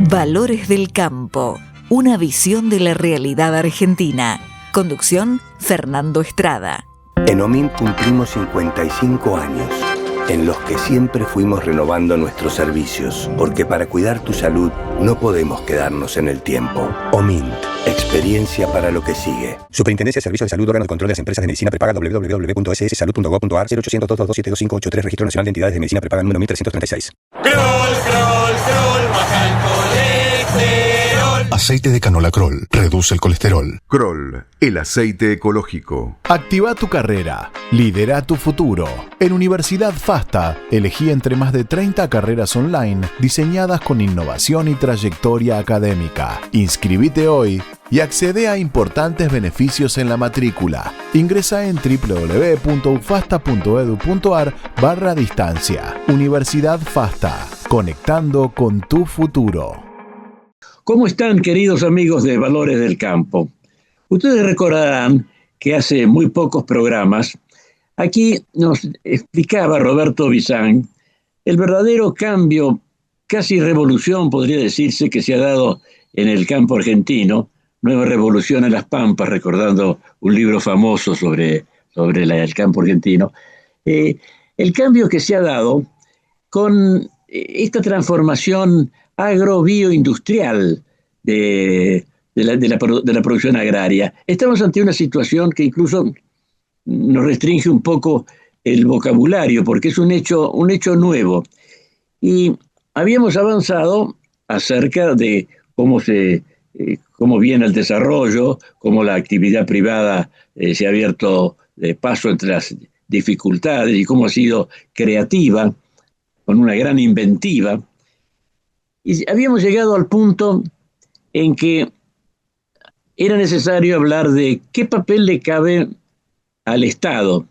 Valores del Campo, una visión de la realidad argentina. Conducción, Fernando Estrada. En OMINT cumplimos 55 años, en los que siempre fuimos renovando nuestros servicios, porque para cuidar tu salud no podemos quedarnos en el tiempo. OMINT, experiencia para lo que sigue. Superintendencia de Servicios de Salud, órgano de control de las empresas de medicina prepaga, www.sssalud.gov.ar, 0800-227-2583, Registro Nacional de Entidades de Medicina Prepaga número 1336. Kroll, baja el colesterol. Aceite de canola Kroll reduce el colesterol. Kroll, el aceite ecológico. Activa tu carrera, lidera tu futuro. En Universidad FASTA, elegí entre más de 30 carreras online diseñadas con innovación y trayectoria académica. Inscribite hoy y accede a importantes beneficios en la matrícula. Ingresa en www.ufasta.edu.ar/distancia. Universidad FASTA, conectando con tu futuro. ¿Cómo están, queridos amigos de Valores del Campo? Ustedes recordarán que hace muy pocos programas aquí nos explicaba Roberto Bizán el verdadero cambio, casi revolución podría decirse, que se ha dado en el campo argentino. Nueva revolución en las Pampas, recordando un libro famoso sobre el campo argentino. El cambio que se ha dado con esta transformación agrobioindustrial de la producción agraria. Estamos ante una situación que incluso nos restringe un poco el vocabulario, porque es un hecho nuevo. Y habíamos avanzado acerca de cómo viene el desarrollo, cómo la actividad privada se ha abierto paso entre las dificultades y cómo ha sido creativa, con una gran inventiva. Y habíamos llegado al punto en que era necesario hablar de qué papel le cabe al Estado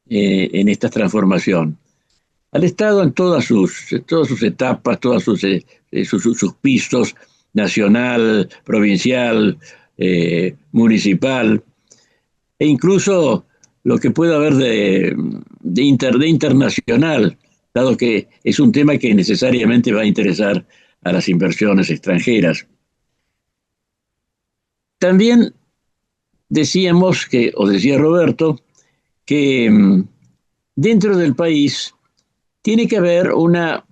en esta transformación. Al Estado en todas sus etapas, todos sus pisos, nacional, provincial, municipal, e incluso lo que pueda haber de internacional, dado que es un tema que necesariamente va a interesar a las inversiones extranjeras. También decía Roberto, que dentro del país tiene que haber una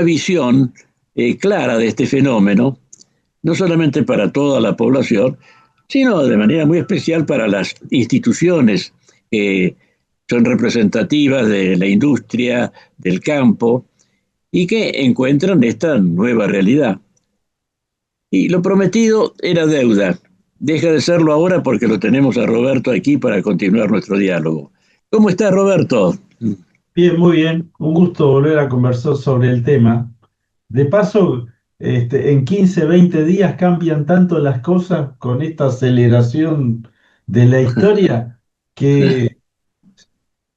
visión clara de este fenómeno, no solamente para toda la población, sino de manera muy especial para las instituciones que son representativas de la industria, del campo, y que encuentran esta nueva realidad. Y lo prometido era deuda. Deja de serlo ahora porque lo tenemos a Roberto aquí para continuar nuestro diálogo. ¿Cómo está, Roberto? Bien, muy bien. Un gusto volver a conversar sobre el tema. De paso, en 15, 20 días cambian tanto las cosas con esta aceleración de la historia que,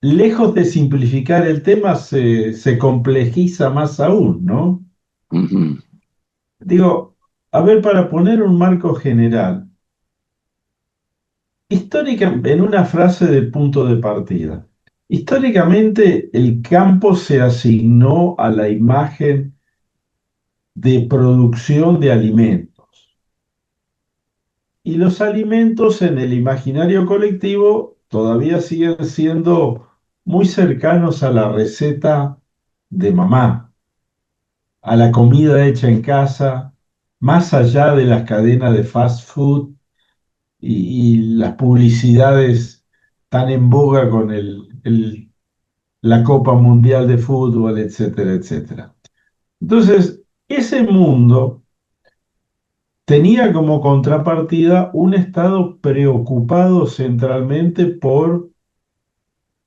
lejos de simplificar el tema, se complejiza más aún, ¿no? Uh-huh. Digo, a ver, para poner un marco general, en una frase de punto de partida, históricamente el campo se asignó a la imagen de producción de alimentos. Y los alimentos en el imaginario colectivo todavía siguen siendo muy cercanos a la receta de mamá, a la comida hecha en casa, más allá de las cadenas de fast food y las publicidades tan en boga con la Copa Mundial de Fútbol, etcétera, etcétera. Entonces, ese mundo tenía como contrapartida un Estado preocupado centralmente por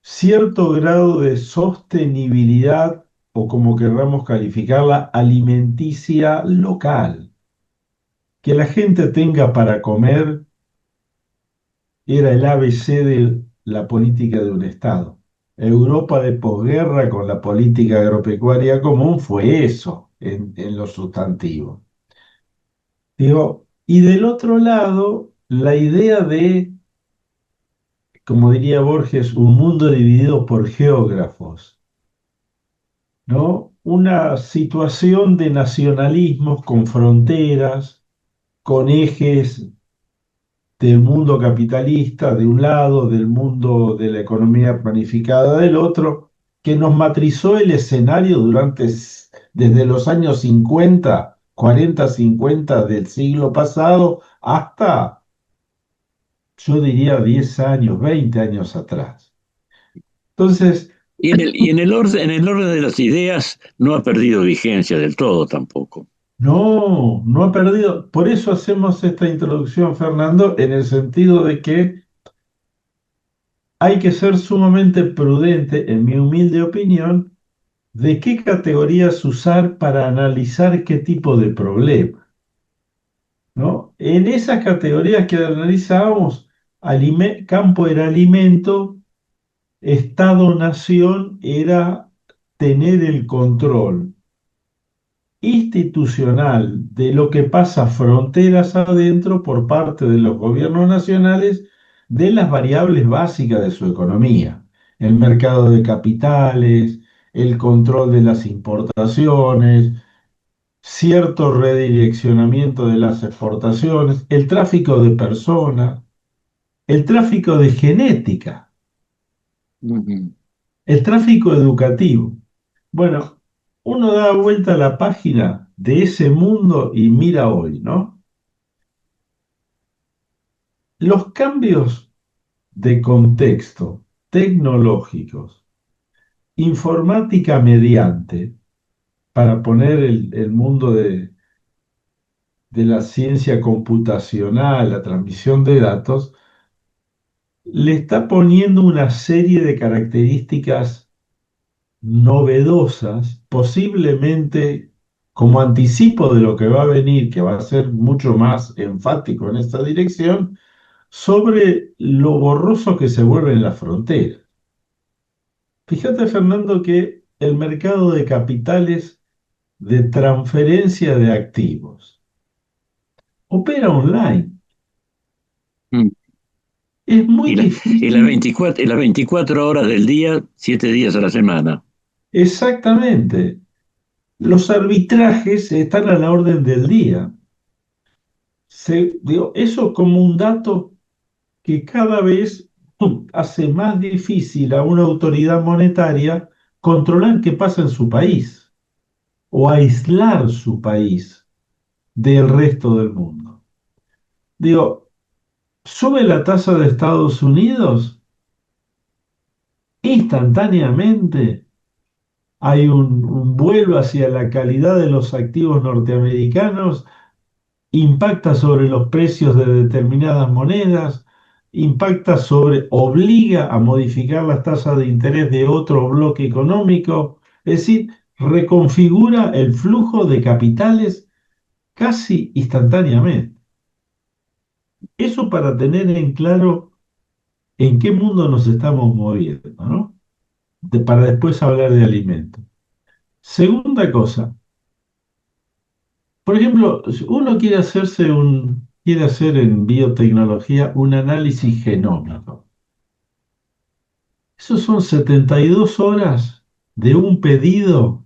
cierto grado de sostenibilidad, o como querramos calificarla, alimenticia local. Que la gente tenga para comer era el ABC de la política de un Estado. Europa de posguerra con la política agropecuaria común fue eso, en lo sustantivo. Digo, y del otro lado, la idea de, como diría Borges, un mundo dividido por geógrafos, ¿no? una situación de nacionalismos con fronteras, con ejes del mundo capitalista de un lado, del mundo de la economía planificada del otro, que nos matrizó el escenario desde los años 50, 40, 50 del siglo pasado hasta, yo diría, 10 años, 20 años atrás. Entonces, Y en el orden de las ideas no ha perdido vigencia del todo tampoco. no, no ha perdido. Por eso hacemos esta introducción, Fernando, en el sentido de que hay que ser sumamente prudente, en mi humilde opinión, de qué categorías usar para analizar qué tipo de problema, ¿no? En esas categorías que analizábamos, campo era alimento, Estado-nación era tener el control institucional de lo que pasa fronteras adentro por parte de los gobiernos nacionales de las variables básicas de su economía, el mercado de capitales, el control de las importaciones, cierto redireccionamiento de las exportaciones, el tráfico de personas, el tráfico de genética, Ujú. el tráfico educativo. Bueno, uno da vuelta a la página de ese mundo y mira hoy, ¿no? Los cambios de contexto tecnológicos, informática mediante, para poner el mundo de la ciencia computacional, la transmisión de datos, le está poniendo una serie de características novedosas, posiblemente como anticipo de lo que va a venir, que va a ser mucho más enfático en esta dirección, sobre lo borroso que se vuelve en la frontera. Fíjate, Fernando, que el mercado de capitales de transferencia de activos opera online. Mm. Es muy Y, la- y las difícil. 24 horas del día, 7 días a la semana. Exactamente. Los arbitrajes están a la orden del día. Digo, eso como un dato que cada vez hace más difícil a una autoridad monetaria controlar qué pasa en su país o aislar su país del resto del mundo. Digo, sube la tasa de Estados Unidos, instantáneamente hay un vuelo hacia la calidad de los activos norteamericanos, impacta sobre los precios de determinadas monedas, obliga a modificar las tasas de interés de otro bloque económico, es decir, reconfigura el flujo de capitales casi instantáneamente. Eso para tener en claro en qué mundo nos estamos moviendo, ¿no? Para después hablar de alimentos. Segunda cosa, por ejemplo, si uno quiere hacer en biotecnología un análisis genómico. Esos son 72 horas de un pedido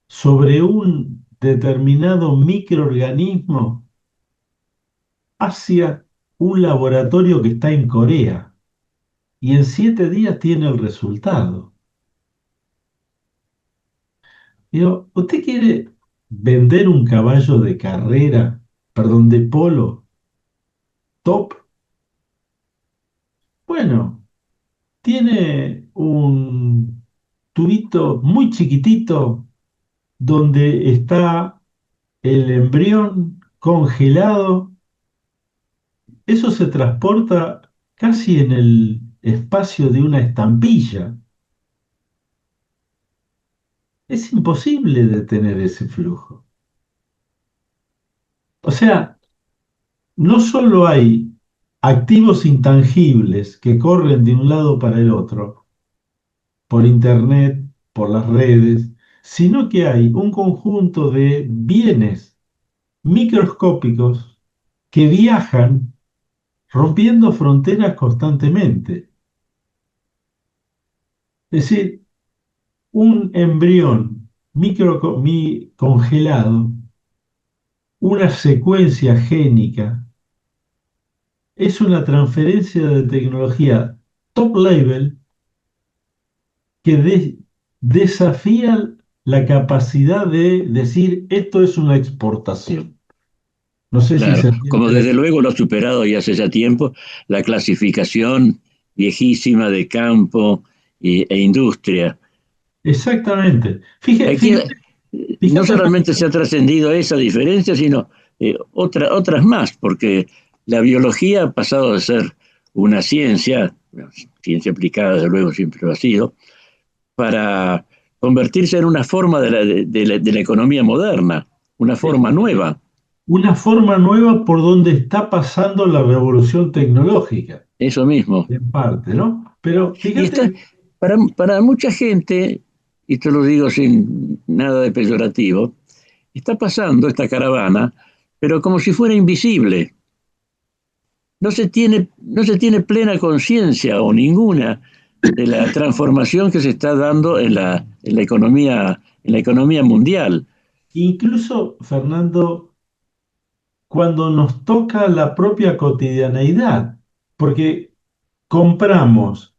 sobre un determinado microorganismo hacia un laboratorio que está en Corea y en 7 días tiene el resultado. Digo, ¿usted quiere vender un caballo de carrera, perdón, de polo top? Bueno, tiene un tubito muy chiquitito donde está el embrión congelado. Eso se transporta casi en el espacio de una estampilla. Es imposible detener ese flujo. O sea, no solo hay activos intangibles que corren de un lado para el otro, por internet, por las redes, sino que hay un conjunto de bienes microscópicos que viajan rompiendo fronteras constantemente. Es decir, un embrión congelado, una secuencia génica, es una transferencia de tecnología top level que desafía la capacidad de decir esto es una exportación. No sé si Claro, se como entiende. desde luego lo ha superado ya hace ya tiempo la clasificación viejísima de campo e industria. Exactamente. Aquí no Fíjate, solamente se ha trascendido esa diferencia, sino otras más, porque la biología ha pasado de ser una ciencia, ciencia aplicada desde luego siempre lo ha sido, para convertirse en una forma de la economía moderna, una forma nueva. una forma nueva por donde está pasando la revolución tecnológica, Eso mismo. en parte, ¿no? Pero Y está, fíjate, para mucha gente, y te lo digo sin nada de peyorativo, está pasando esta caravana, pero como si fuera invisible. No se tiene plena conciencia o ninguna de la transformación que se está dando en la economía mundial. incluso, Fernando, cuando nos toca la propia cotidianeidad, porque compramos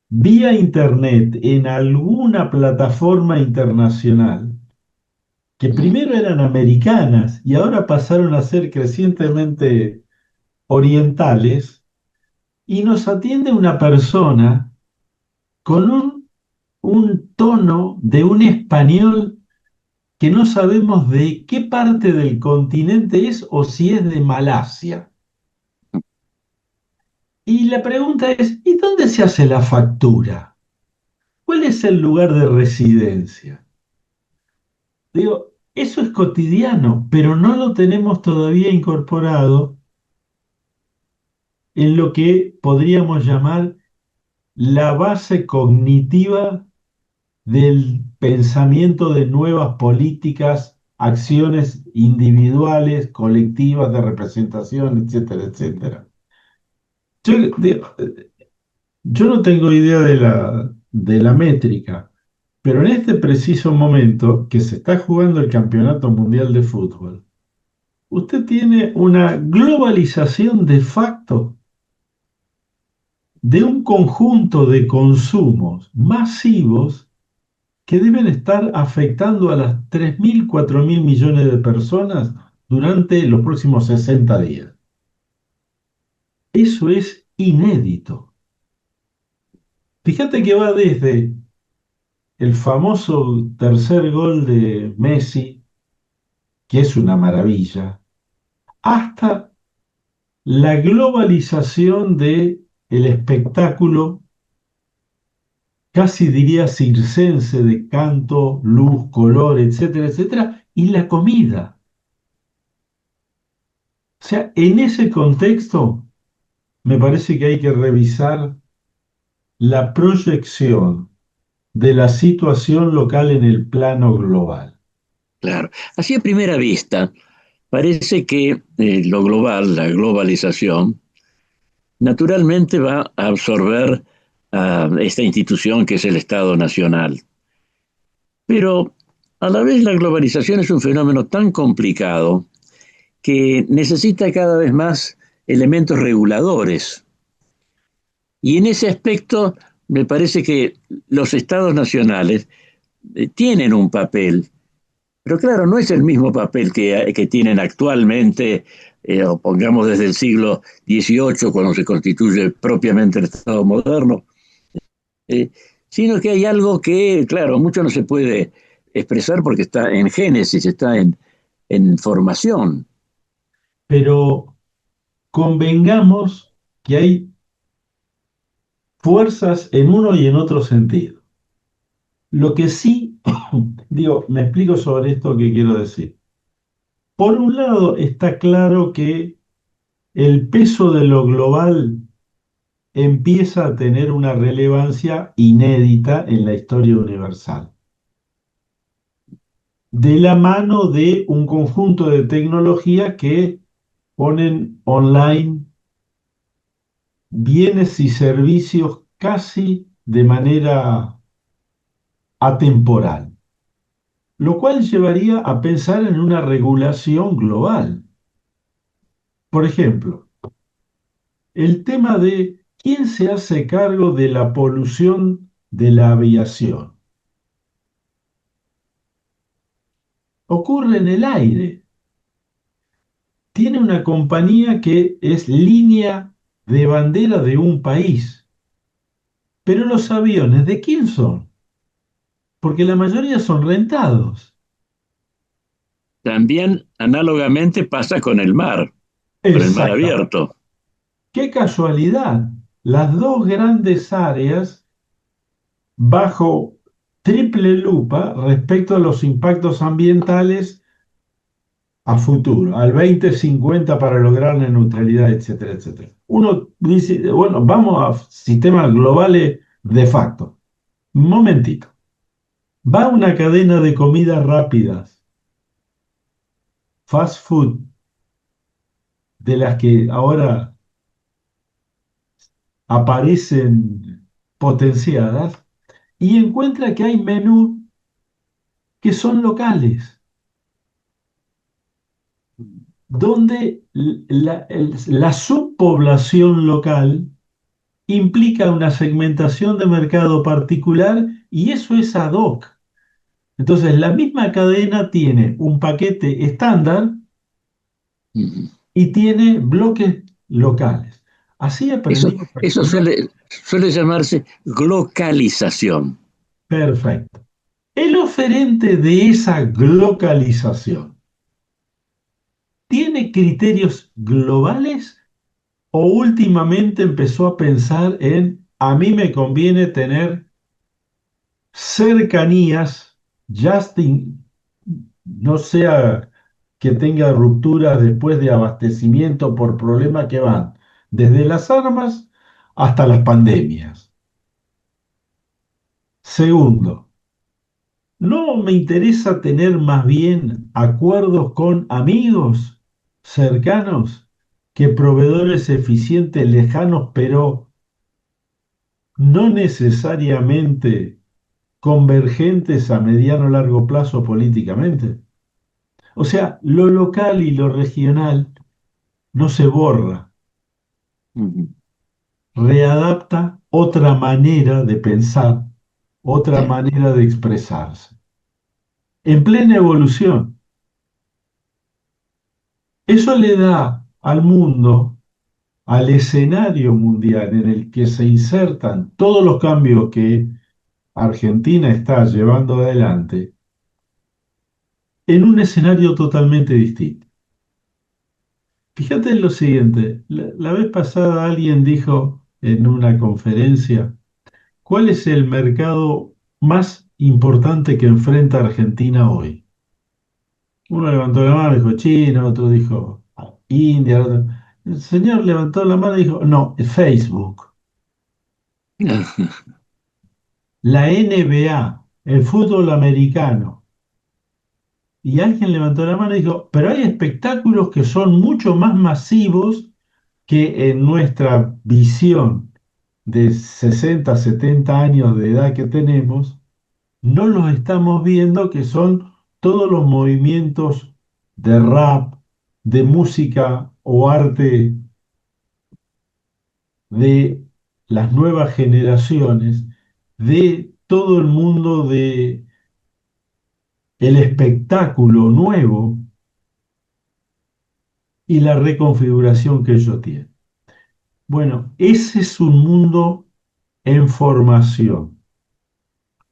vía Internet en alguna plataforma internacional, que primero eran americanas y ahora pasaron a ser crecientemente orientales, y nos atiende una persona con un tono de un español que no sabemos de qué parte del continente es o si es de Malasia. Y la pregunta es, ¿y dónde se hace la factura? ¿Cuál es el lugar de residencia? Digo, eso es cotidiano, pero no lo tenemos todavía incorporado en lo que podríamos llamar la base cognitiva del pensamiento de nuevas políticas, acciones individuales, colectivas de representación, etcétera, etcétera. Yo, yo no tengo idea de la métrica, pero en este preciso momento que se está jugando el Campeonato Mundial de Fútbol, usted tiene una globalización de facto de un conjunto de consumos masivos que deben estar afectando a las 3.000, 4.000 millones de personas durante los próximos 60 días. Eso es inédito. Fíjate que va desde el famoso tercer gol de Messi, que es una maravilla, hasta la globalización del espectáculo, casi diría circense, de canto, luz, color, etcétera, etcétera, y la comida. O sea, en ese contexto, me parece que hay que revisar la proyección de la situación local en el plano global. Claro. Así a primera vista, parece que lo global, la globalización, naturalmente va a absorber a esta institución que es el Estado Nacional. Pero a la vez la globalización es un fenómeno tan complicado que necesita cada vez más elementos reguladores. Y en ese aspecto me parece que los estados nacionales tienen un papel, pero claro, no es el mismo papel que tienen actualmente, o pongamos desde el siglo XVIII, cuando se constituye propiamente el Estado moderno, eh, sino que hay algo que, claro, mucho no se puede expresar porque está en génesis, está en formación. Pero convengamos que hay fuerzas en uno y en otro sentido. Lo que sí, digo, me explico sobre esto que quiero decir. Por un lado, está claro que el peso de lo global empieza a tener una relevancia inédita en la historia universal, de la mano de un conjunto de tecnologías que ponen online bienes y servicios casi de manera atemporal. lo cual llevaría a pensar en una regulación global. Por ejemplo, el tema de quién se hace cargo de la polución de la aviación. Ocurre en el aire. Tiene una compañía que es línea de bandera de un país. Pero los aviones, ¿de quién son? Porque la mayoría son rentados. También análogamente pasa con el mar Exactamente. abierto. ¡Qué casualidad! Las dos grandes áreas bajo triple lupa respecto a los impactos ambientales a futuro, al 2050 para lograr la neutralidad, etcétera, etcétera. Uno dice, bueno, vamos a sistemas globales de facto. Un momentito. Va una cadena de comidas rápidas, fast food, de las que ahora aparecen potenciadas, y encuentra que hay menús que son locales, donde la subpoblación local implica una segmentación de mercado particular y eso es ad hoc. Entonces, la misma cadena tiene un paquete estándar y tiene bloques locales. Así aprendí. Eso suele llamarse glocalización. Perfecto. El oferente de esa glocalización ¿tiene criterios globales o últimamente empezó a pensar en a mí me conviene tener cercanías, no sea que tenga rupturas después de abastecimiento por problemas que van desde las armas hasta las pandemias? Segundo, ¿no me interesa tener más bien acuerdos con amigos cercanos que proveedores eficientes lejanos, pero no necesariamente convergentes a mediano o largo plazo políticamente? O sea, lo local y lo regional no se borra, readapta otra manera de pensar, otra manera de expresarse. En plena evolución. Eso le da al mundo, al escenario mundial en el que se insertan todos los cambios que Argentina está llevando adelante, en un escenario totalmente distinto. Fíjate en lo siguiente, la vez pasada alguien dijo en una conferencia, ¿cuál es el mercado más importante que enfrenta Argentina hoy? Uno levantó la mano y dijo China, otro dijo India. El señor levantó la mano y dijo, no, es Facebook. La NBA, el fútbol americano. Y alguien levantó la mano y dijo, pero hay espectáculos que son mucho más masivos que en nuestra visión de 60, 70 años de edad que tenemos, no los estamos viendo, que son todos los movimientos de rap, de música o arte de las nuevas generaciones, de todo el mundo de el espectáculo nuevo y la reconfiguración que ello tiene. Bueno, ese es un mundo en formación,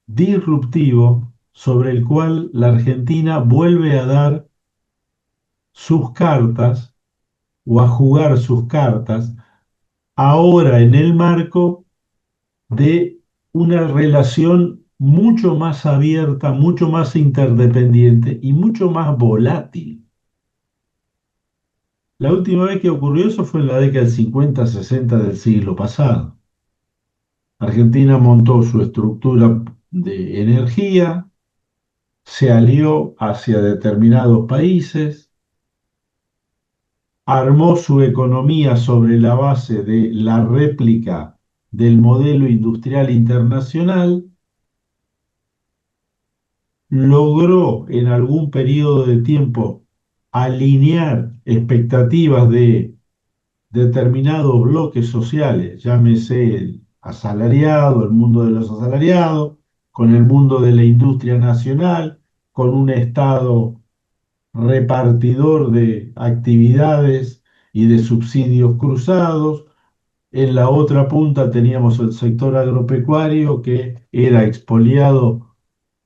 disruptivo, sobre el cual la Argentina vuelve a dar sus cartas o a jugar sus cartas, ahora en el marco de una relación mucho más abierta, mucho más interdependiente y mucho más volátil. La última vez que ocurrió eso fue en la década del 50-60 del siglo pasado. Argentina montó su estructura de energía, se alió hacia determinados países, armó su economía sobre la base de la réplica del modelo industrial internacional logró en algún periodo de tiempo alinear expectativas de determinados bloques sociales, llámese el asalariado, el mundo de los asalariados, con el mundo de la industria nacional, con un Estado repartidor de actividades y de subsidios cruzados. En la otra punta teníamos el sector agropecuario que era expoliado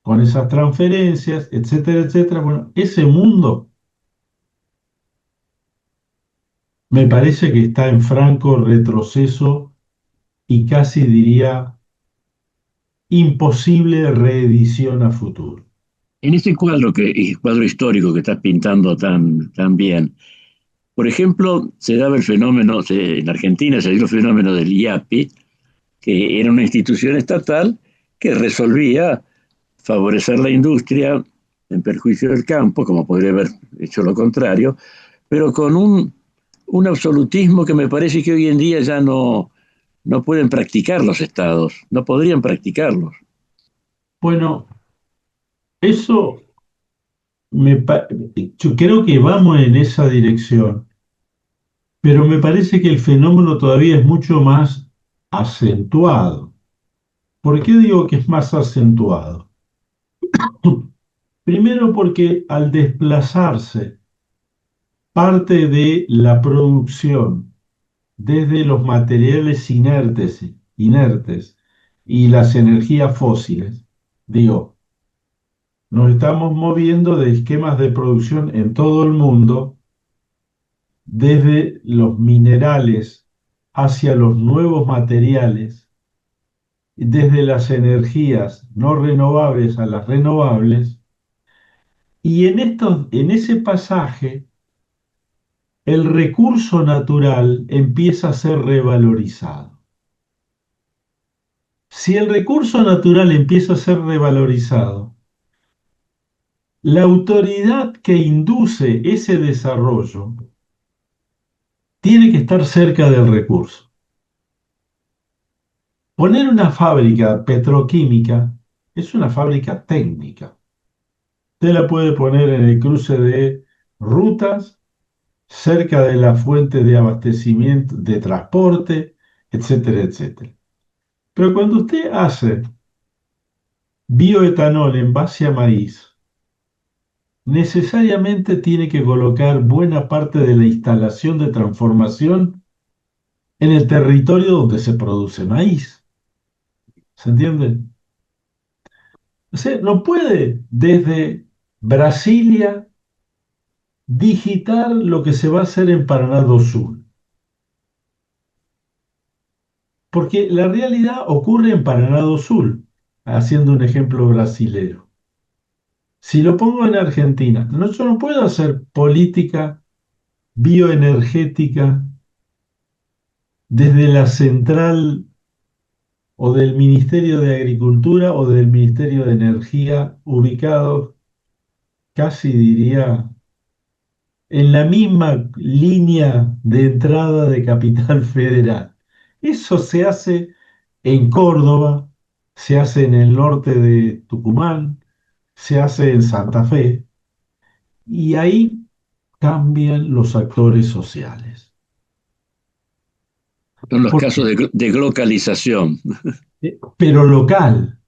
con esas transferencias, etcétera, etcétera. Bueno, ese mundo me parece que está en franco retroceso y casi diría imposible reedición a futuro. En este cuadro histórico que estás pintando tan bien, por ejemplo, se daba el fenómeno, en Argentina se dio el fenómeno del IAPI, que era una institución estatal que resolvía favorecer la industria en perjuicio del campo, como podría haber hecho lo contrario, pero con un absolutismo que me parece que hoy en día ya no pueden practicar los estados, no podrían practicarlos. Bueno, eso yo creo que vamos en esa dirección, pero me parece que el fenómeno todavía es mucho más acentuado. ¿Por qué digo que es más acentuado? Primero porque al desplazarse parte de la producción desde los materiales inertes y las energías fósiles, digo, nos estamos moviendo de esquemas de producción en todo el mundo, desde los minerales hacia los nuevos materiales, desde las energías no renovables a las renovables, y en ese pasaje el recurso natural empieza a ser revalorizado. Si el recurso natural empieza a ser revalorizado, la autoridad que induce ese desarrollo tiene que estar cerca del recurso. Poner una fábrica petroquímica es una fábrica técnica. Usted la puede poner en el cruce de rutas, cerca de la fuente de abastecimiento, de transporte, etcétera, etcétera. Pero cuando usted hace bioetanol en base a maíz, necesariamente tiene que colocar buena parte de la instalación de transformación en el territorio donde se produce maíz. ¿Se entiende? O sea, no puede desde Brasilia digitar lo que se va a hacer en Paraná do Sul. Porque la realidad ocurre en Paraná do Sul, haciendo un ejemplo brasilero. Si lo pongo en Argentina, yo no puedo hacer política bioenergética desde la central o del Ministerio de Agricultura o del Ministerio de Energía, ubicados casi diría en la misma línea de entrada de Capital Federal. Eso se hace en Córdoba, se hace en el norte de Tucumán, se hace en Santa Fe, y ahí cambian los actores sociales. Son los casos de glocalización. Pero local.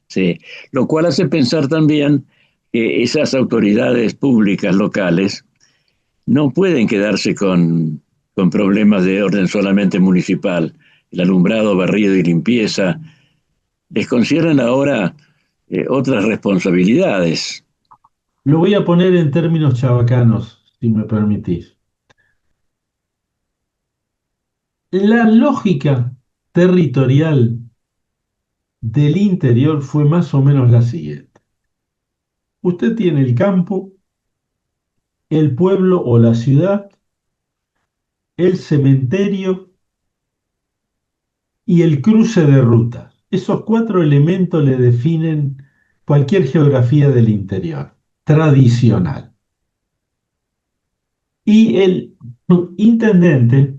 Sí, lo cual hace pensar también que esas autoridades públicas locales no pueden quedarse con problemas de orden solamente municipal. El alumbrado, barrido y limpieza les conciernen ahora otras responsabilidades. Lo voy a poner en términos chabacanos, si me permitís. La lógica territorial del interior fue más o menos la siguiente. Usted tiene el campo, el pueblo o la ciudad, el cementerio y el cruce de rutas. Esos 4 elementos le definen cualquier geografía del interior, tradicional. Y el intendente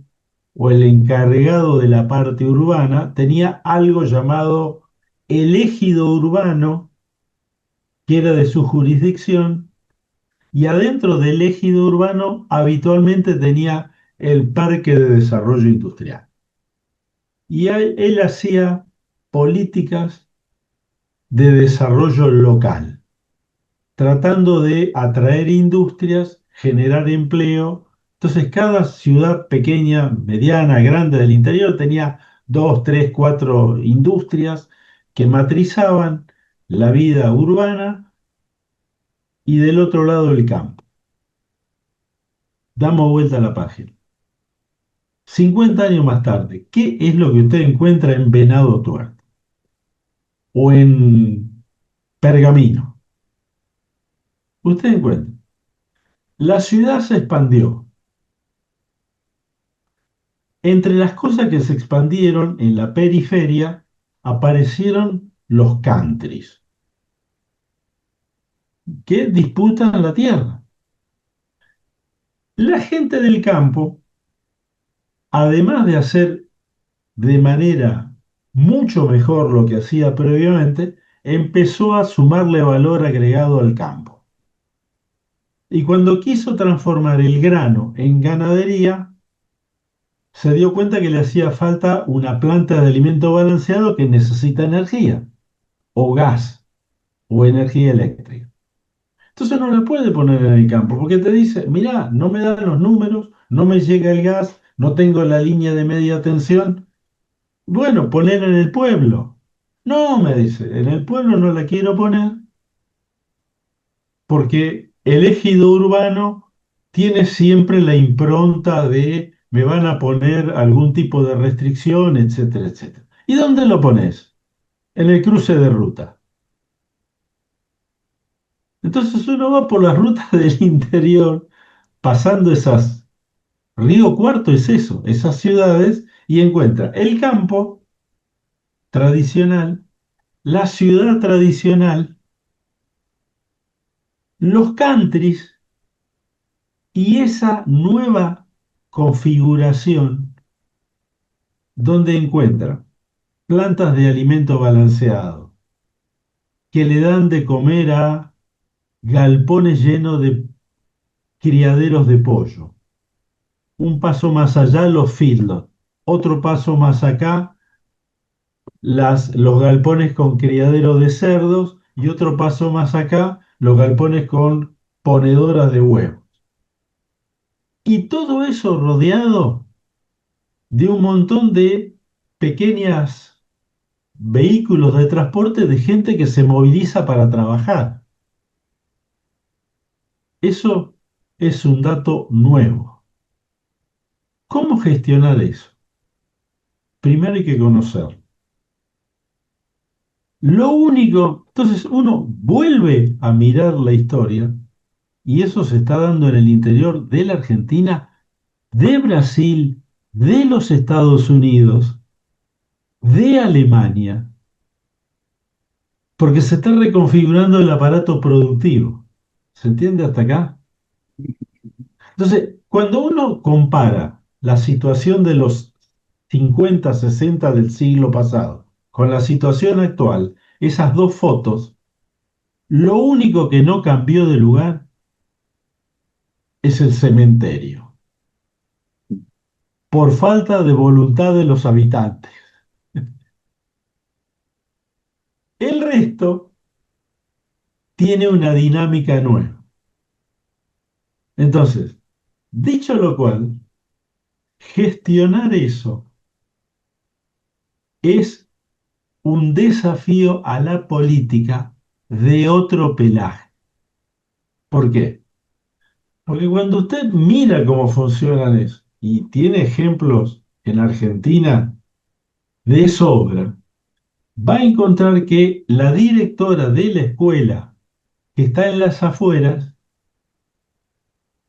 o el encargado de la parte urbana tenía algo llamado el ejido urbano, que era de su jurisdicción, y adentro del ejido urbano habitualmente tenía el Parque de Desarrollo Industrial. Y él hacía políticas de desarrollo local, tratando de atraer industrias, generar empleo. Entonces, cada ciudad pequeña, mediana, grande del interior tenía 2, 3, 4 industrias que matrizaban la vida urbana y del otro lado el campo. Damos vuelta a la página. 50 años más tarde, ¿qué es lo que usted encuentra en Venado Tuerto o en Pergamino? Usted encuentra. La ciudad se expandió. Entre las cosas que se expandieron en la periferia aparecieron los countries, que disputan la tierra. La gente del campo, además de hacer de manera mucho mejor lo que hacía previamente, empezó a sumarle valor agregado al campo. Y cuando quiso transformar el grano en ganadería, se dio cuenta que le hacía falta una planta de alimento balanceado que necesita energía, o gas, o energía eléctrica. Entonces no la puede poner en el campo, porque te dice, mirá, no me dan los números, no me llega el gas, no tengo la línea de media tensión. Bueno, poner en el pueblo. No, me dice, en el pueblo no la quiero poner porque el ejido urbano tiene siempre la impronta de me van a poner algún tipo de restricción, etcétera, etcétera. ¿Y dónde lo pones? En el cruce de ruta. Entonces uno va por las rutas del interior, pasando esas, Río Cuarto es eso, esas ciudades, y encuentra el campo tradicional, la ciudad tradicional, los countries y esa nueva configuración donde encuentra plantas de alimento balanceado que le dan de comer a galpones llenos de criaderos de pollo. Un paso más allá, los feedlots. Otro paso más acá, los galpones con criadero de cerdos. Y otro paso más acá, los galpones con ponedoras de huevos. Y todo eso rodeado de un montón de pequeños vehículos de transporte de gente que se moviliza para trabajar. Eso es un dato nuevo. ¿Cómo gestionar eso? Primero hay que conocerlo. Lo único, entonces uno vuelve a mirar la historia y eso se está dando en el interior de la Argentina, de Brasil, de los Estados Unidos, de Alemania, porque se está reconfigurando el aparato productivo. ¿Se entiende hasta acá? Entonces, cuando uno compara la situación de los 50, 60 del siglo pasado con la situación actual, esas dos fotos, lo único que no cambió de lugar es el cementerio, por falta de voluntad de los habitantes. El resto tiene una dinámica nueva. Entonces, dicho lo cual, gestionar eso es un desafío a la política de otro pelaje. ¿Por qué? Porque cuando usted mira cómo funcionan eso y tiene ejemplos en Argentina de sobra, va a encontrar que la directora de la escuela que está en las afueras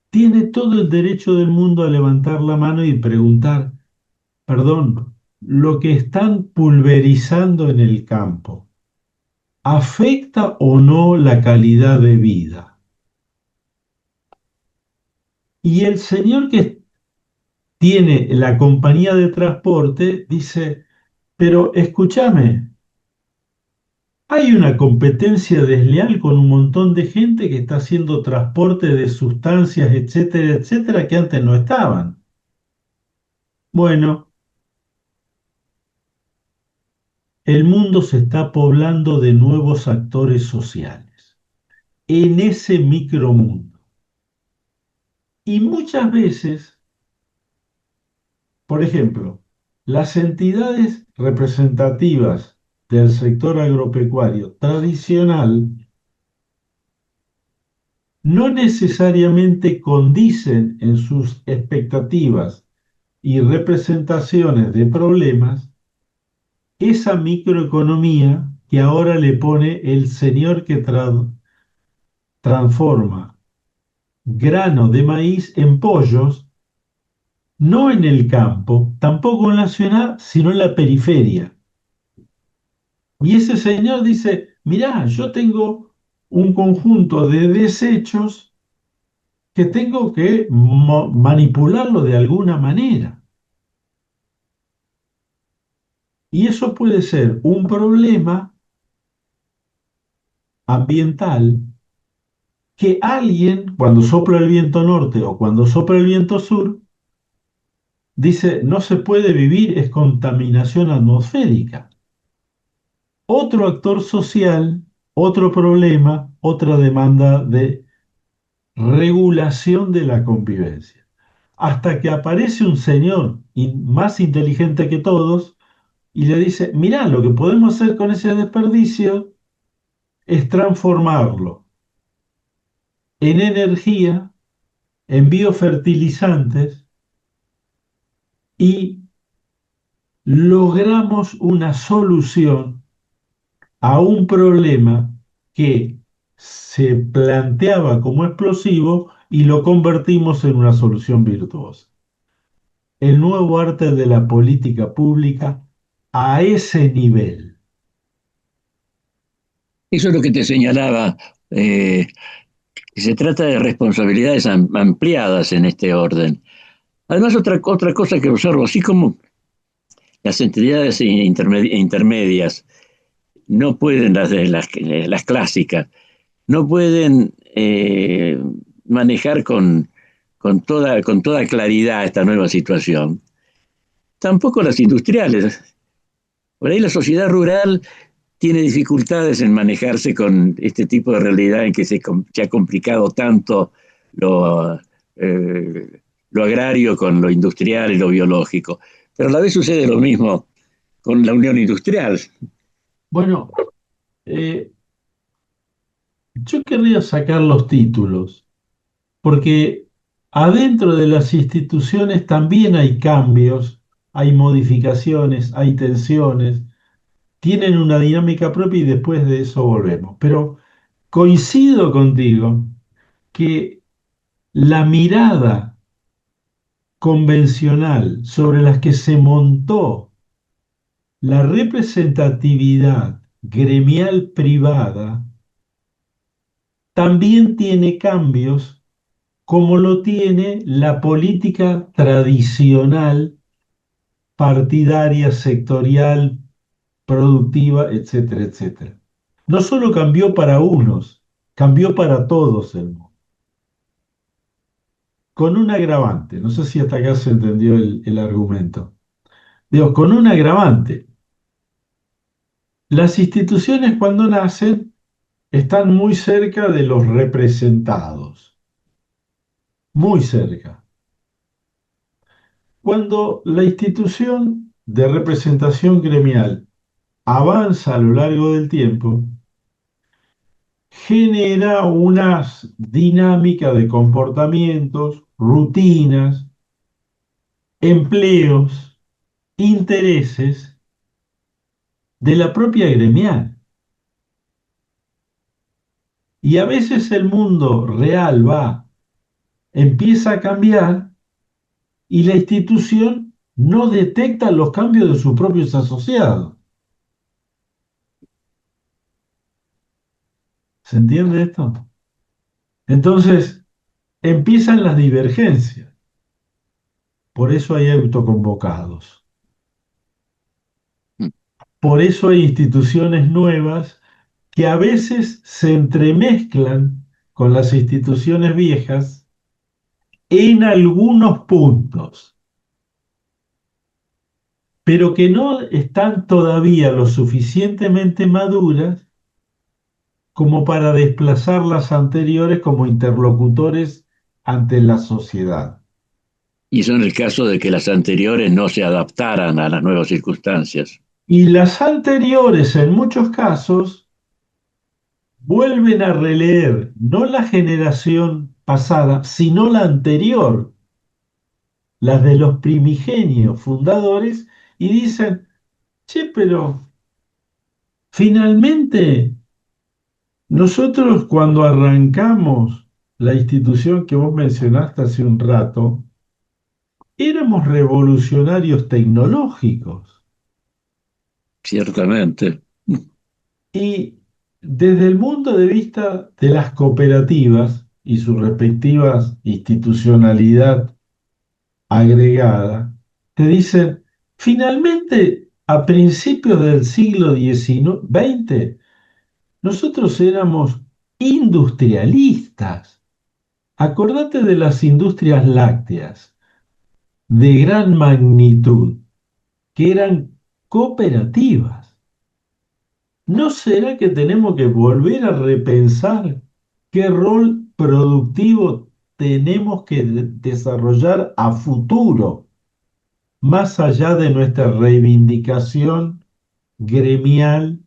tiene todo el derecho del mundo a levantar la mano y preguntar, perdón, lo que están pulverizando en el campo, ¿afecta o no la calidad de vida? Y el señor que tiene la compañía de transporte dice, pero escúchame, Hay una competencia desleal con un montón de gente que está haciendo transporte de sustancias, etcétera, etcétera, que antes no estaban. Bueno, el mundo se está poblando de nuevos actores sociales en ese micromundo. Y muchas veces, por ejemplo, las entidades representativas del sector agropecuario tradicional no necesariamente condicen en sus expectativas y representaciones de problemas esa microeconomía que ahora le pone el señor que transforma grano de maíz en pollos, no en el campo, tampoco en la ciudad, sino en la periferia. Y ese señor dice, mirá, yo tengo un conjunto de desechos que tengo que manipularlo de alguna manera. Y eso puede ser un problema ambiental que alguien, cuando sopla el viento norte o cuando sopla el viento sur, dice, no se puede vivir, es contaminación atmosférica. Otro actor social, otro problema, otra demanda de regulación de la convivencia. Hasta que aparece un señor más inteligente que todos y le dice, mirá, lo que podemos hacer con ese desperdicio es transformarlo en energía, en biofertilizantes y logramos una solución a un problema que se planteaba como explosivo y lo convertimos en una solución virtuosa. El nuevo arte de la política pública a ese nivel. Eso es lo que te señalaba, que se trata de responsabilidades ampliadas en este orden. Además, otra cosa que observo, así como las entidades intermedias no pueden, las clásicas, no pueden manejar con toda claridad esta nueva situación. Tampoco las industriales. Por ahí la sociedad rural tiene dificultades en manejarse con este tipo de realidad en que se ha complicado tanto lo agrario con lo industrial y lo biológico. Pero a la vez sucede lo mismo con la unión industrial. Bueno, yo querría sacar los títulos, porque adentro de las instituciones también hay cambios, hay modificaciones, hay tensiones, tienen una dinámica propia y después de eso volvemos. Pero coincido contigo que la mirada convencional sobre las que se montó la representatividad gremial privada también tiene cambios como lo tiene la política tradicional, partidaria, sectorial, productiva, etcétera, etcétera. No solo cambió para unos, cambió para todos el mundo. Con un agravante, no sé si hasta acá se entendió el argumento. Digo, con un agravante. Las instituciones cuando nacen están muy cerca de los representados, muy cerca. Cuando la institución de representación gremial avanza a lo largo del tiempo, genera una dinámica de comportamientos, rutinas, empleos, intereses de la propia gremial. Y a veces el mundo real empieza a cambiar y la institución no detecta los cambios de sus propios asociados. ¿Se entiende esto? Entonces, empiezan las divergencias. Por eso hay autoconvocados. Por eso hay instituciones nuevas que a veces se entremezclan con las instituciones viejas en algunos puntos, pero que no están todavía lo suficientemente maduras como para desplazar las anteriores como interlocutores ante la sociedad. Y son el caso de que las anteriores no se adaptaran a las nuevas circunstancias. Y las anteriores, en muchos casos, vuelven a releer no la generación pasada, sino la anterior, las de los primigenios fundadores, y dicen, che, pero finalmente nosotros cuando arrancamos la institución que vos mencionaste hace un rato, éramos revolucionarios tecnológicos. Ciertamente. Y desde el punto de vista de las cooperativas y su respectiva institucionalidad agregada, te dicen, finalmente, a principios del siglo XX, nosotros éramos industrialistas. Acordate de las industrias lácteas de gran magnitud, que eran cooperativas. ¿No será que tenemos que volver a repensar qué rol productivo tenemos que desarrollar a futuro, más allá de nuestra reivindicación gremial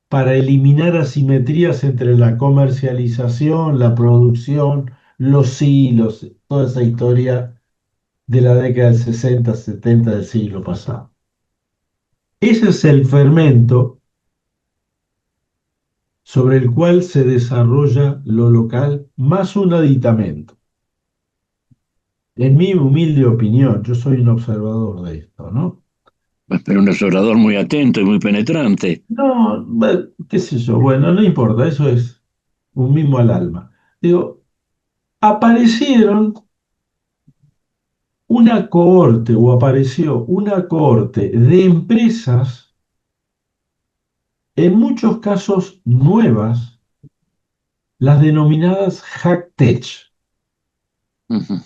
para eliminar asimetrías entre la comercialización, la producción, los hilos, toda esa historia de la década del 60, 70 del siglo pasado? Ese es el fermento sobre el cual se desarrolla lo local más un aditamento. En mi humilde opinión, yo soy un observador de esto, ¿no? Pero un observador muy atento y muy penetrante. No, qué sé yo, bueno, no importa, eso es un mismo al alma. Digo, aparecieron una cohorte o apareció una cohorte de empresas, en muchos casos nuevas, las denominadas Hacktech, Uh-huh.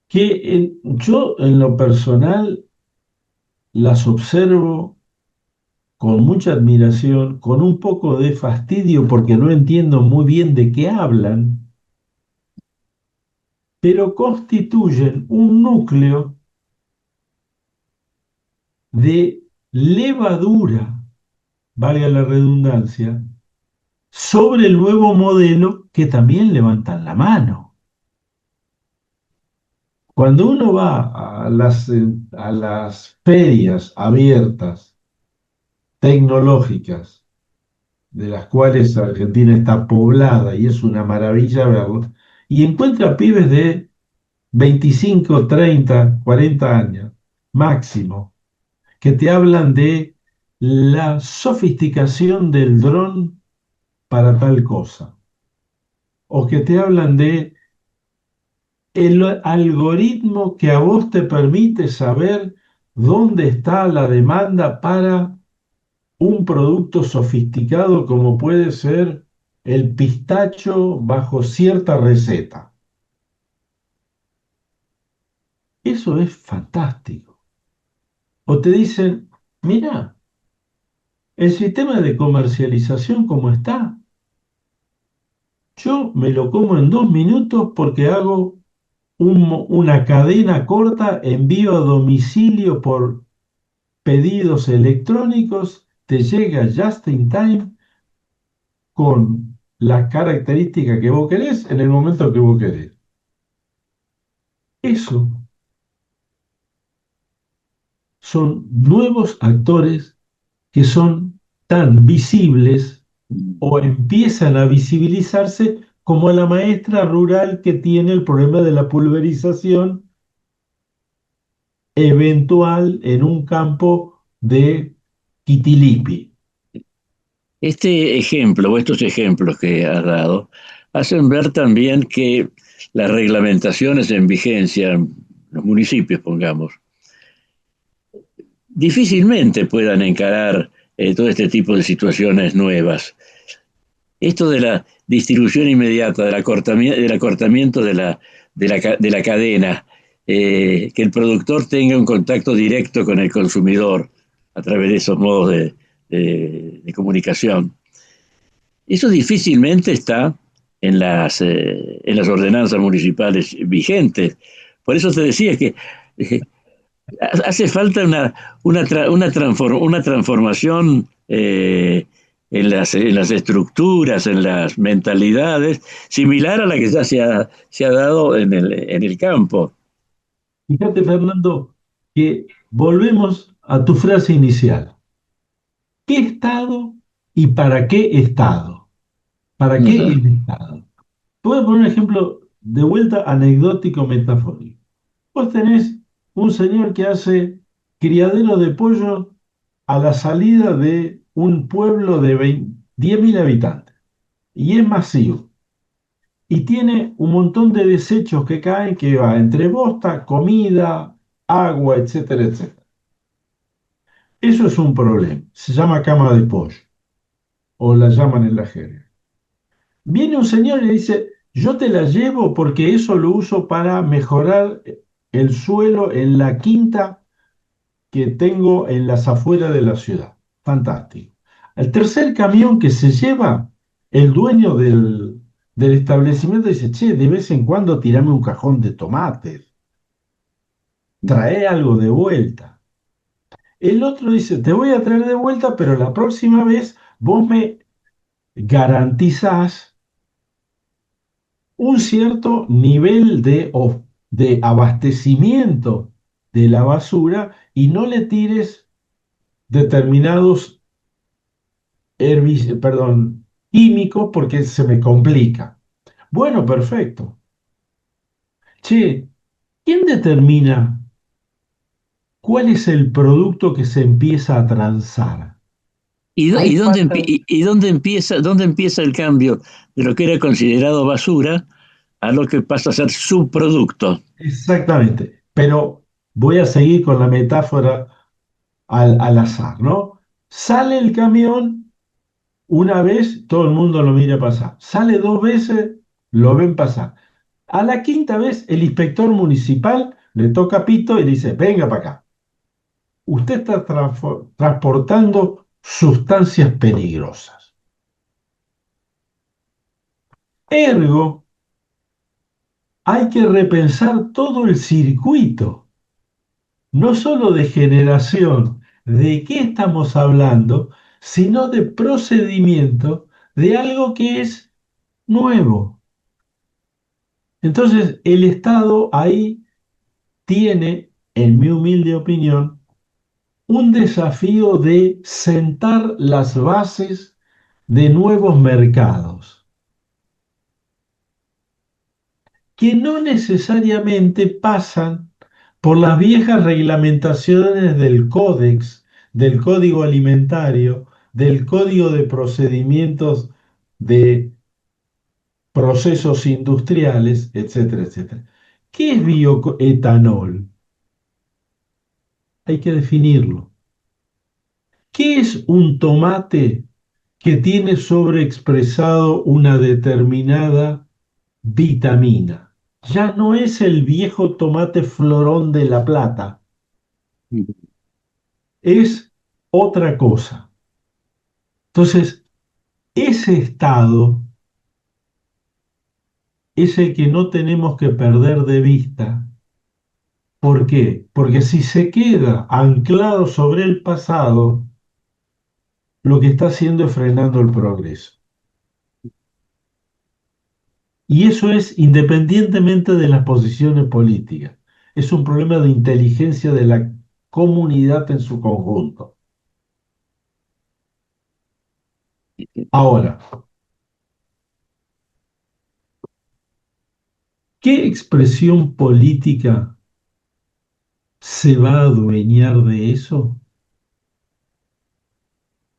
que yo en lo personal las observo con mucha admiración, con un poco de fastidio porque no entiendo muy bien de qué hablan, pero constituyen un núcleo de levadura, valga la redundancia, sobre el nuevo modelo que también levantan la mano. Cuando uno va a las ferias abiertas tecnológicas, de las cuales Argentina está poblada y es una maravilla verlo, y encuentra pibes de 25, 30, 40 años máximo, que te hablan de la sofisticación del dron para tal cosa, o que te hablan de el algoritmo que a vos te permite saber dónde está la demanda para un producto sofisticado como puede ser el pistacho bajo cierta receta. Eso es fantástico. O te dicen, mira, el sistema de comercialización como está, yo me lo como en 2 minutos porque hago una cadena corta, envío a domicilio por pedidos electrónicos, te llega just in time con las características que vos querés en el momento que vos querés. Eso son nuevos actores que son tan visibles o empiezan a visibilizarse como la maestra rural que tiene el problema de la pulverización eventual en un campo de Quitilipi. Este ejemplo, o estos ejemplos que has dado, hacen ver también que las reglamentaciones en vigencia en los municipios, pongamos, difícilmente puedan encarar todo este tipo de situaciones nuevas. Esto de la distribución inmediata, del acortamiento de la cadena, que el productor tenga un contacto directo con el consumidor a través de esos modos de comunicación. Eso difícilmente está en las ordenanzas municipales vigentes. Por eso te decía que hace falta una transformación en las estructuras, en las mentalidades, similar a la que ya se ha dado en el campo. Fíjate, Fernando, que volvemos a tu frase inicial. ¿Qué Estado y para qué Estado? ¿Para qué el Estado? Te voy a poner un ejemplo de vuelta anecdótico, metafórico. Vos tenés un señor que hace criadero de pollo a la salida de un pueblo de 10.000 habitantes y es masivo. Y tiene un montón de desechos que caen, que va entre bosta, comida, agua, etcétera, etcétera. Eso es un problema. Se llama cama de pollo, o la llaman en la jerga. Viene un señor y le dice, yo te la llevo porque eso lo uso para mejorar el suelo en la quinta que tengo en las afueras de la ciudad. Fantástico. El tercer camión que se lleva, el dueño del establecimiento dice, che, de vez en cuando tirame un cajón de tomates, trae algo de vuelta. El otro dice, te voy a traer de vuelta, pero la próxima vez vos me garantizás un cierto nivel de abastecimiento de la basura y no le tires determinados químicos porque se me complica. Bueno, perfecto. Che, ¿quién determina cuál es el producto que se empieza a transar? ¿Y dónde empieza el cambio de lo que era considerado basura a lo que pasa a ser subproducto? Exactamente. Pero voy a seguir con la metáfora al azar, ¿no? Sale el camión, una vez todo el mundo lo mira pasar. Sale 2 veces, lo ven pasar. A la quinta vez, el inspector municipal le toca pito y dice, venga para acá. Usted está transportando sustancias peligrosas. Ergo, hay que repensar todo el circuito, no solo de generación, de qué estamos hablando, sino de procedimiento de algo que es nuevo. Entonces, el Estado ahí tiene, en mi humilde opinión, un desafío de sentar las bases de nuevos mercados, que no necesariamente pasan por las viejas reglamentaciones del Códex, del Código Alimentario, del Código de Procedimientos de Procesos Industriales, etcétera, etcétera. ¿Qué es bioetanol? Hay que definirlo. ¿Qué es un tomate que tiene sobreexpresado una determinada vitamina? Ya no es el viejo tomate florón de La Plata, es otra cosa. Entonces, ese estado es el que no tenemos que perder de vista. ¿Por qué? Porque si se queda anclado sobre el pasado, lo que está haciendo es frenando el progreso. Y eso es independientemente de las posiciones políticas. Es un problema de inteligencia de la comunidad en su conjunto. Ahora, ¿qué expresión política se va a adueñar de eso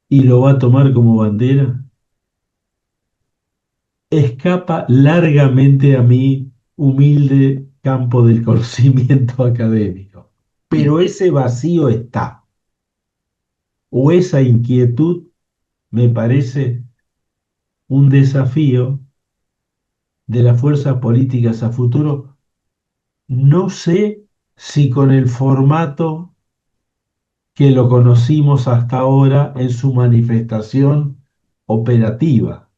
y lo va a tomar como bandera? Escapa largamente a mi humilde campo del conocimiento académico, pero ese vacío está. o esa inquietud me parece un desafío de las fuerzas políticas a futuro. No sé si con el formato que lo conocimos hasta ahora en su manifestación operativa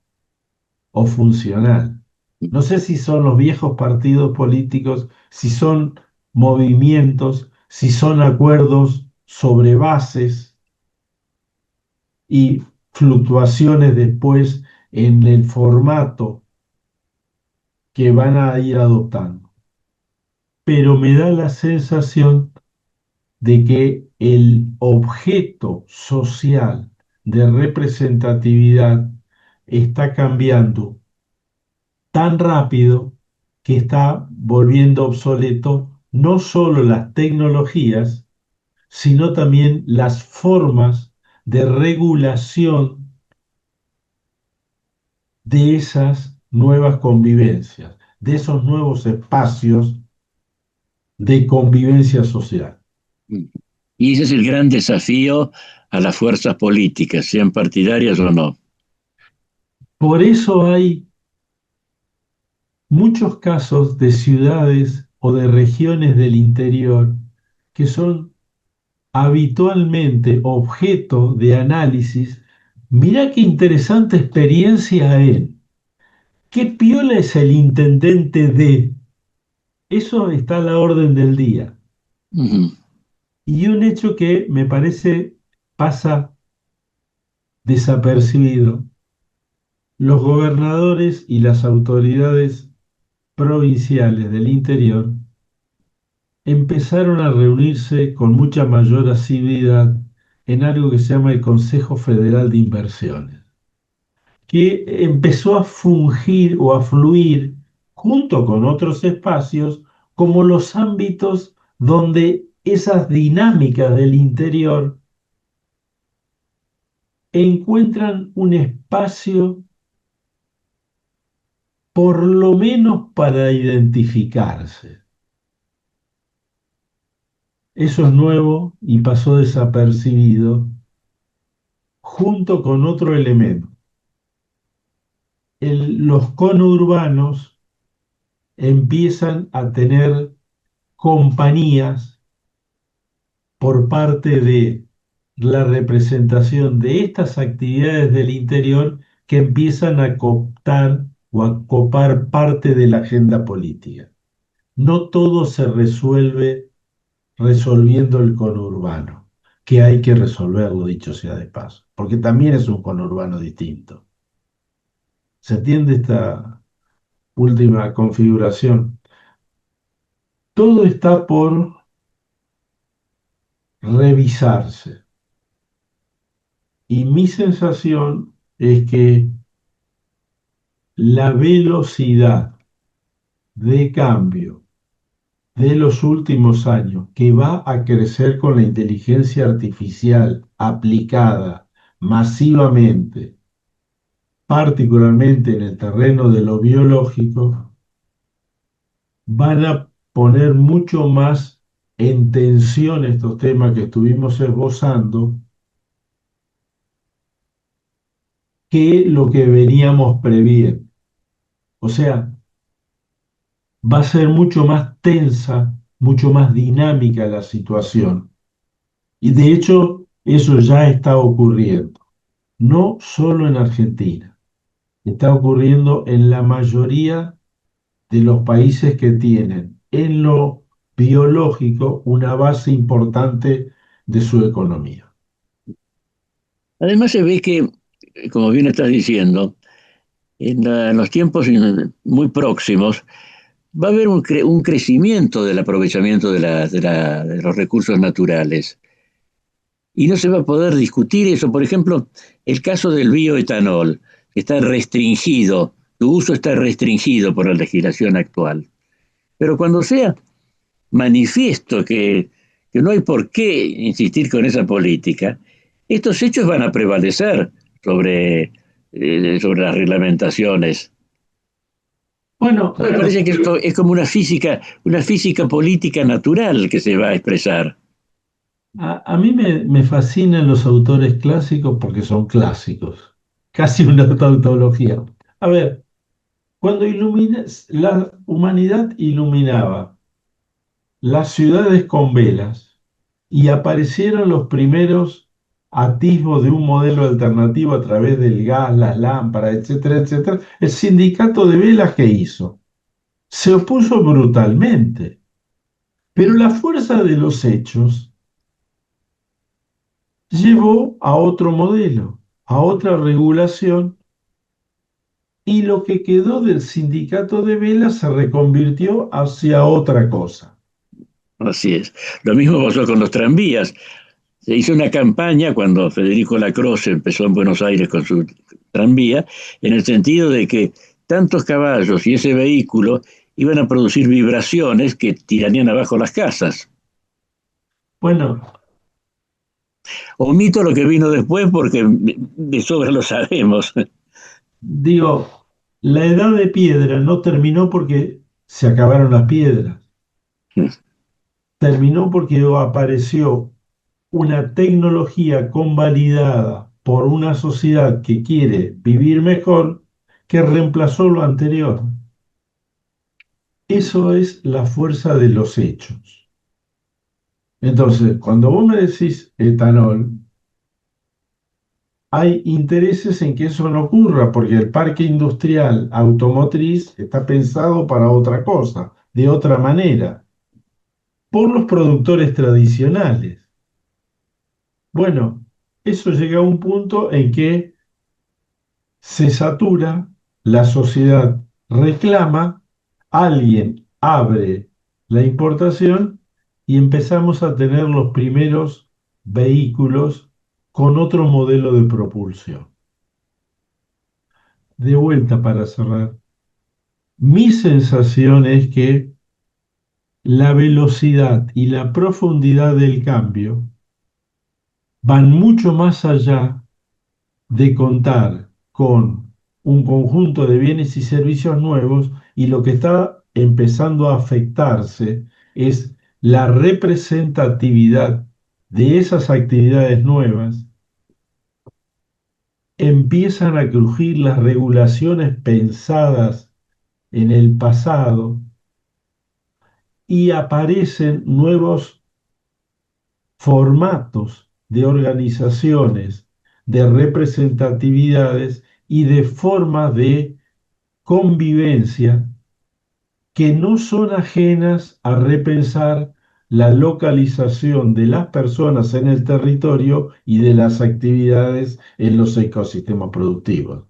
o funcional. No sé si son los viejos partidos políticos, si son movimientos, si son acuerdos sobre bases y fluctuaciones después en el formato que van a ir adoptando. Pero me da la sensación de que el objeto social de representatividad está cambiando tan rápido que está volviendo obsoleto no solo las tecnologías, sino también las formas de regulación de esas nuevas convivencias, de esos nuevos espacios de convivencia social. Y ese es el gran desafío a las fuerzas políticas, sean partidarias o no. Por eso hay muchos casos de ciudades o de regiones del interior que son habitualmente objeto de análisis. Mirá qué interesante experiencia él. Qué piola es el intendente de. Eso está a la orden del día. Uh-huh. Y un hecho que me parece pasa desapercibido. Los gobernadores y las autoridades provinciales del interior empezaron a reunirse con mucha mayor asiduidad en algo que se llama el Consejo Federal de Inversiones, que empezó a fungir o a fluir junto con otros espacios como los ámbitos donde esas dinámicas del interior encuentran un espacio por lo menos para identificarse. Eso es nuevo y pasó desapercibido junto con otro elemento. Los conurbanos empiezan a tener compañías por parte de la representación de estas actividades del interior que empiezan a cooptar o a copar parte de la agenda política. No todo se resuelve resolviendo el conurbano, que hay que resolverlo, dicho sea de paso, porque también es un conurbano distinto. ¿Se atiende esta última configuración? Todo está por revisarse. Y mi sensación es que la velocidad de cambio de los últimos años, que va a crecer con la inteligencia artificial aplicada masivamente, particularmente en el terreno de lo biológico, van a poner mucho más en tensión estos temas que estuvimos esbozando que lo que veníamos previendo. O sea, va a ser mucho más tensa, mucho más dinámica la situación. Y de hecho, eso ya está ocurriendo. No solo en Argentina, está ocurriendo en la mayoría de los países que tienen en lo biológico una base importante de su economía. Además se ve que, como bien estás diciendo, en los tiempos muy próximos va a haber un crecimiento del aprovechamiento de los recursos naturales. Y no se va a poder discutir eso. Por ejemplo, el caso del bioetanol, que está restringido, su uso está restringido por la legislación actual. Pero cuando sea manifiesto que no hay por qué insistir con esa política, estos hechos van a prevalecer sobre las reglamentaciones. Bueno, me parece que es como una física política natural que se va a expresar. A mí me fascinan los autores clásicos porque son clásicos, casi una tautología. A ver, cuando la humanidad iluminaba las ciudades con velas y aparecieron los primeros atisbos de un modelo alternativo a través del gas, las lámparas, etcétera, etcétera, el sindicato de velas, ¿qué hizo? Se opuso brutalmente, pero la fuerza de los hechos llevó a otro modelo, a otra regulación, y lo que quedó del sindicato de velas se reconvirtió hacia otra cosa. Así es. Lo mismo pasó con los tranvías. Se hizo una campaña cuando Federico Lacroze empezó en Buenos Aires con su tranvía, en el sentido de que tantos caballos y ese vehículo iban a producir vibraciones que tirarían abajo las casas. Bueno, Omito lo que vino después porque de sobra lo sabemos. digo, la edad de piedra no terminó porque se acabaron las piedras, terminó porque apareció una tecnología convalidada por una sociedad que quiere vivir mejor que reemplazó lo anterior. Eso es la fuerza de los hechos. Entonces, cuando vos me decís etanol, hay intereses en que eso no ocurra, porque el parque industrial automotriz está pensado para otra cosa, de otra manera, por los productores tradicionales. Bueno, eso llega a un punto en que se satura, la sociedad reclama, alguien abre la importación y empezamos a tener los primeros vehículos con otro modelo de propulsión. De vuelta para cerrar, mi sensación es que la velocidad y la profundidad del cambio van mucho más allá de contar con un conjunto de bienes y servicios nuevos, y lo que está empezando a afectarse es la representatividad de esas actividades nuevas. Empiezan a crujir las regulaciones pensadas en el pasado y aparecen nuevos formatos de organizaciones, de representatividades y de formas de convivencia que no son ajenas a repensar la localización de las personas en el territorio y de las actividades en los ecosistemas productivos.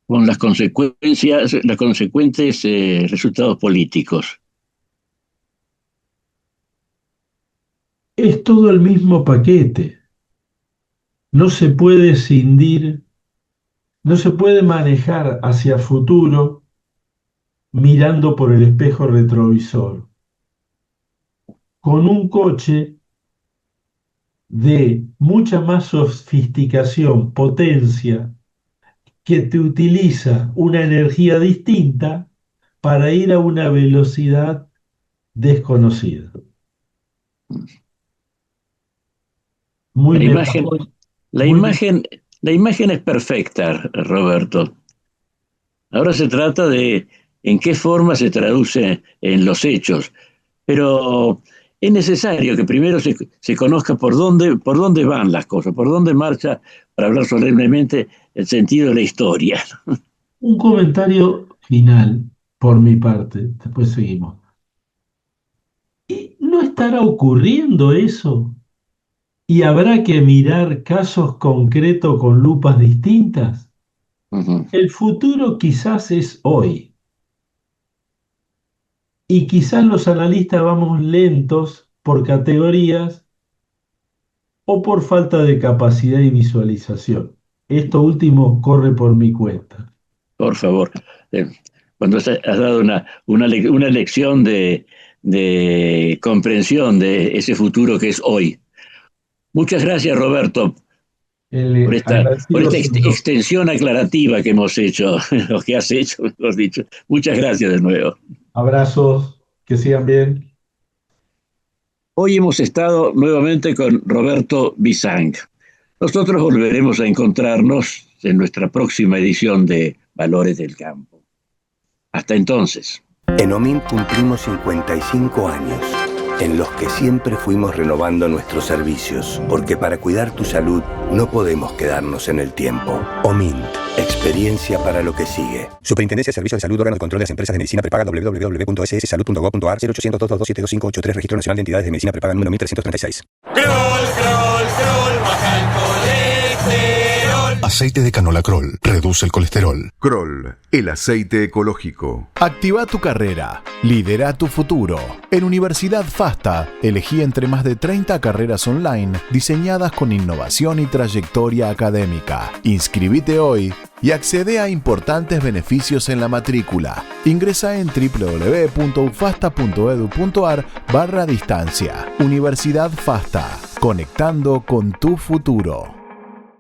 Con las consecuencias, los consecuentes resultados políticos. Es todo el mismo paquete. No se puede escindir, no se puede manejar hacia futuro mirando por el espejo retrovisor. Con un coche de mucha más sofisticación, potencia, que te utiliza una energía distinta para ir a una velocidad desconocida. Muy La imagen, metafórico, la muy imagen, la imagen es perfecta, Roberto. Ahora se trata de en qué forma se traduce en los hechos, pero es necesario que primero se conozca por dónde van las cosas, por dónde marcha, para hablar solemnemente, el sentido de la historia. Un comentario final por mi parte, después seguimos. ¿Y no estará ocurriendo eso? ¿Y habrá que mirar casos concretos con lupas distintas? Uh-huh. El futuro quizás es hoy. Y quizás los analistas vamos lentos por categorías o por falta de capacidad y visualización. Esto último corre por mi cuenta. Por favor. Cuando has dado una lección de comprensión de ese futuro que es hoy. Muchas gracias, Roberto, por esta extensión aclarativa que hemos hecho, lo que has hecho, mejor dicho. Muchas gracias de nuevo. Abrazos, que sigan bien. Hoy hemos estado nuevamente con Roberto Bisang. Nosotros volveremos a encontrarnos en nuestra próxima edición de Valores del Campo. Hasta entonces. En OMINT cumplimos 55 años, en los que siempre fuimos renovando nuestros servicios, porque para cuidar tu salud no podemos quedarnos en el tiempo. OMINT, experiencia para lo que sigue. Superintendencia de Servicios de Salud, órgano de control de las empresas de medicina prepaga, www.sssalud.gov.ar, 0800 227 Registro Nacional de Entidades de Medicina Prepaga número 1336. Kroll, Kroll, Kroll, baja el colesterol. Aceite de canola Kroll. Reduce el colesterol. Kroll, el aceite ecológico. Activa tu carrera. Lidera tu futuro. En Universidad FASTA, elegí entre más de 30 carreras online diseñadas con innovación y trayectoria académica. Inscribite hoy y accede a importantes beneficios en la matrícula. Ingresa en www.ufasta.edu.ar/distancia. Universidad FASTA, conectando con tu futuro.